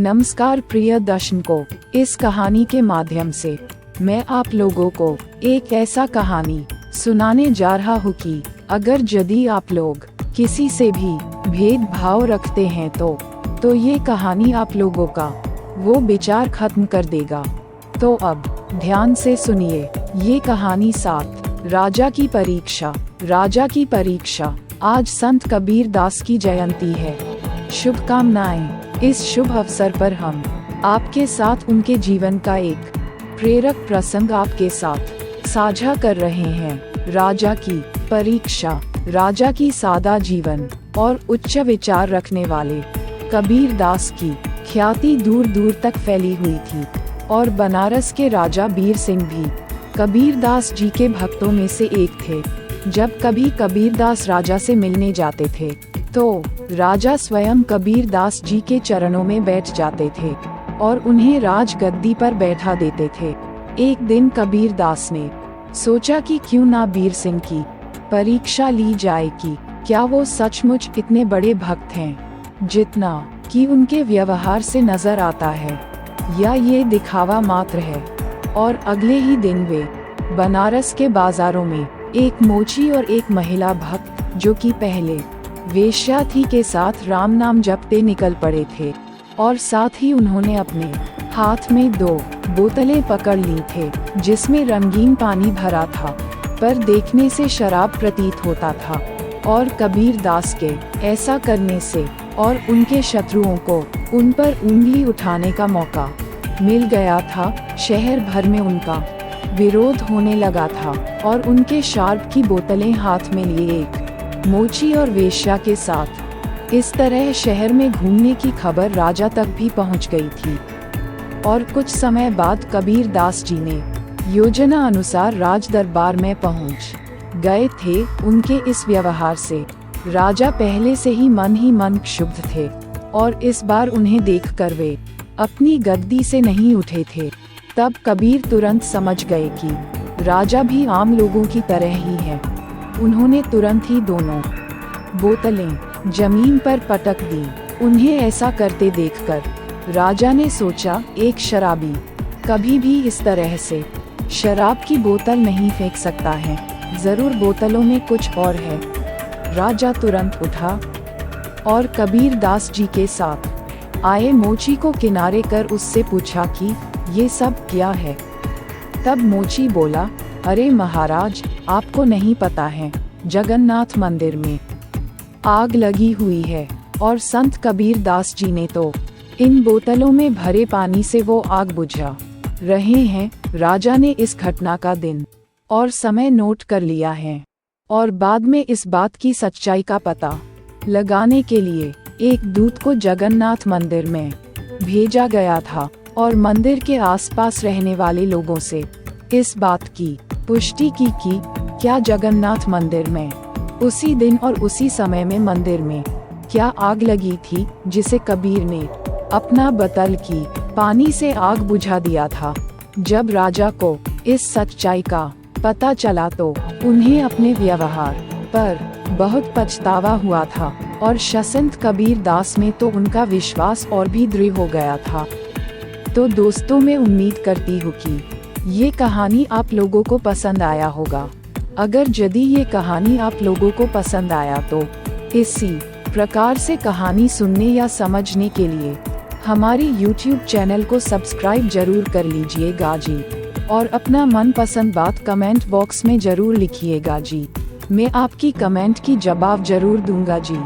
नमस्कार प्रिय दर्शकों, इस कहानी के माध्यम से मैं आप लोगों को एक ऐसा कहानी सुनाने जा रहा हूँ कि अगर यदि आप लोग किसी से भी भेदभाव रखते हैं तो ये कहानी आप लोगों का वो विचार खत्म कर देगा। तो अब ध्यान से सुनिए ये कहानी। 7 राजा की परीक्षा। राजा की परीक्षा। आज संत कबीर दास की जयंती है। शुभकामनाएं। इस शुभ अवसर पर हम आपके साथ उनके जीवन का एक प्रेरक प्रसंग आपके साथ साझा कर रहे हैं। राजा की परीक्षा। राजा की सादा जीवन और उच्च विचार रखने वाले कबीर दास की ख्याति दूर दूर तक फैली हुई थी और बनारस के राजा बीर सिंह भी कबीर दास जी के भक्तों में से एक थे। जब कभी कबीर दास राजा से मिलने जाते थे तो राजा स्वयं कबीर दास जी के चरणों में बैठ जाते थे और उन्हें राज गद्दी पर बैठा देते थे। एक दिन कबीर दास ने सोचा कि क्यों ना बीर सिंह की परीक्षा ली जाए कि क्या वो सचमुच इतने बड़े भक्त हैं जितना कि उनके व्यवहार से नजर आता है, या ये दिखावा मात्र है। और अगले ही दिन वे बनारस के बाजारों में एक मोची और एक महिला भक्त जो कि पहले वेश्या थी के साथ राम नाम जपते निकल पड़े थे और साथ ही उन्होंने अपने हाथ में 2 बोतलें पकड़ ली थे जिसमें रंगीन पानी भरा था, पर देखने से शराब प्रतीत होता था। और कबीर दास के ऐसा करने से और उनके शत्रुओं को उन पर उंगली उठाने का मौका मिल गया था। शहर भर में उनका विरोध होने लगा था और उनके शराब की बोतलें हाथ में लिए एक मोची और वेश्या के साथ इस तरह शहर में घूमने की खबर राजा तक भी पहुंच गई थी। और कुछ समय बाद कबीर दास जी ने योजना अनुसार राज दरबार में पहुंच गए थे। उनके इस व्यवहार से राजा पहले से ही मन क्षुब्ध थे और इस बार उन्हें देखकर वे अपनी गद्दी से नहीं उठे थे। तब कबीर तुरंत समझ गए कि राजा भी आम लोगों की तरह ही है। उन्होंने तुरंत ही दोनों बोतलें जमीन पर पटक दी। उन्हें ऐसा करते देखकर राजा ने सोचा, एक शराबी कभी भी इस तरह से शराब की बोतल नहीं फेंक सकता है, जरूर बोतलों में कुछ और है। राजा तुरंत उठा और कबीर दास जी के साथ आए मोची को किनारे कर उससे पूछा कि ये सब क्या है। तब मोची बोला, अरे महाराज, आपको नहीं पता है, जगन्नाथ मंदिर में आग लगी हुई है और संत कबीर दास जी ने तो इन बोतलों में भरे पानी से वो आग बुझा रहे हैं। राजा ने इस घटना का दिन और समय नोट कर लिया है और बाद में इस बात की सच्चाई का पता लगाने के लिए एक दूत को जगन्नाथ मंदिर में भेजा गया था और मंदिर के आसपास रहने वाले लोगों से इस बात की पुष्टि की कि क्या जगन्नाथ मंदिर में उसी दिन और उसी समय में मंदिर में क्या आग लगी थी जिसे कबीर ने अपना बोतल की पानी से आग बुझा दिया था। जब राजा को इस सच्चाई का पता चला तो उन्हें अपने व्यवहार पर बहुत पछतावा हुआ था और संत कबीर दास में तो उनका विश्वास और भी दृढ़ हो गया था। तो दोस्तों, मैं उम्मीद करती हूँ कि ये कहानी आप लोगों को पसंद आया होगा। अगर यदि ये कहानी आप लोगों को पसंद आया तो इसी प्रकार से कहानी सुनने या समझने के लिए हमारी YouTube चैनल को सब्सक्राइब जरूर कर लीजिएगा जी, और अपना मनपसंद बात कमेंट बॉक्स में जरूर लिखिएगा जी। मैं आपकी कमेंट की जवाब जरूर दूंगा जी।